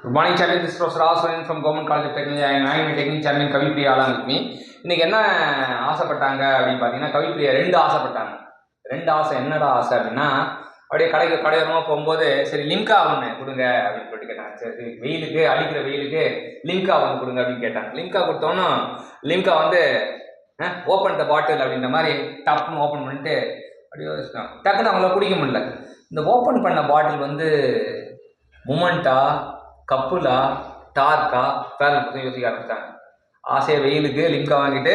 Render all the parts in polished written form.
Good morning, champion. This is Professor Aswaran from Government College of Technology. I am technical champion Kavipriya along with me. இன்னைக்கு என்ன ஆசைப்பட்டாங்க அப்படின்னு பார்த்தீங்கன்னா, கவிப்பிரியா ரெண்டு ஆசைப்பட்டாங்க. ரெண்டு ஆசை என்னடா ஆசை அப்படின்னா, அப்படியே கடையோரமாக போகும்போது சரி லிம்கா ஒன்று கொடுங்க அப்படின்னு சொல்லிட்டு கேட்டாங்க. சரி வெயிலுக்கு அடிக்கிற வெயிலுக்கு லிம்கா ஒன்று கொடுங்க அப்படின்னு கேட்டாங்க. லிம்கா கொடுத்தோன்னா லிம்கா வந்து ஓப்பன் த பாட்டில் அப்படின்ற மாதிரி டப்புன்னு ஓப்பன் பண்ணிட்டு அப்படியே வச்சுட்டாங்க. டக்குன்னு அவங்கள குடிக்க முடியல. இந்த ஓப்பன் பண்ண பாட்டில் வந்து மூமெண்ட்டா கப்புலா டார்க்கா பேரல் யோசிக்க ஆரம்பிச்சிட்டாங்க. ஆசையை வெயிலுக்கு லிம்கா வாங்கிட்டு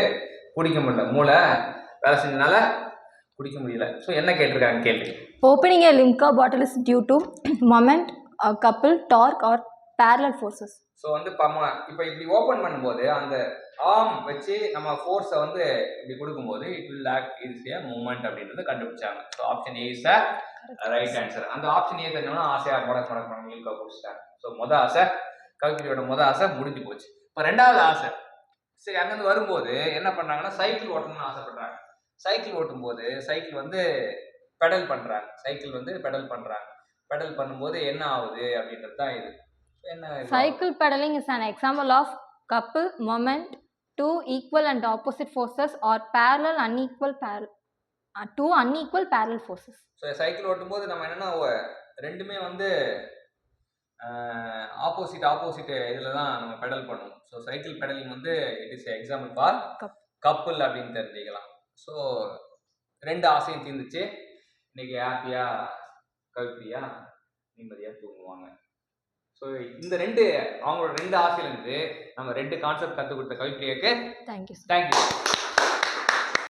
குடிக்க முடியல, மூளை வேலை செஞ்சதுனால குடிக்க முடியல. ஸோ என்ன கேட்டிருக்காங்க கேள்வி? Opening a Limca bottle is due to moment, couple, torque or parallel forces. So வந்து இப்போ இப்படி ஓப்பன் பண்ணும்போது அந்த ஆர்ம் வச்சு நம்ம ஃபோர்ஸை வந்து இப்படி கொடுக்கும்போது it will act is a moment அப்படின்றத கண்டுபிடிச்சாங்க. So option A is right answer. அந்த ஆப்ஷன் ஏ தெரிஞ்சோன்னா ஆசையாக முடக்க லிம்கா குடிச்சிட்டாங்க. ஸோ ஆசை கவிப்பிரியோட ஆசை முடிஞ்சு போச்சு. இப்போ ரெண்டாவது ஆசை, சரி அங்கேருந்து வரும்போது என்ன பண்ணாங்கன்னா சைக்கிள் ஓட்டணும்னு ஆசைப்படுறாங்க. சைக்கிள் ஓட்டும்போது சைக்கிள் வந்து பெடல் பண்ணுறாங்க. பெடல் பண்ணும்போது என்ன ஆகுது அப்படின்றது தான் இது. Cycle pedaling is an example of couple, moment, two equal and opposite forces or two unequal parallel forces. So cycle ஓட்டும்போது நம்ம என்னென்னா ரெண்டுமே வந்து ஆப்போசிட் இதில் தான் நம்ம பெடல் பண்ணுவோம். ஸோ சைக்கிள் பெடலிங் வந்து it is example for couple அப்படின்னு தெரிஞ்சுக்கலாம். ஸோ ரெண்டு ஆசையும் தீர்ந்துச்சு. இன்னைக்கு ஹாப்பியாக கவிப்பிரியா நிம்மதியாக தூங்குவாங்க. ஸோ இந்த அவங்களோட ரெண்டு ஆசையிலேருந்து நம்ம ரெண்டு கான்செப்ட் கற்றுக் கொடுத்த கவிப்பிரியாவுக்கு தேங்க்யூ.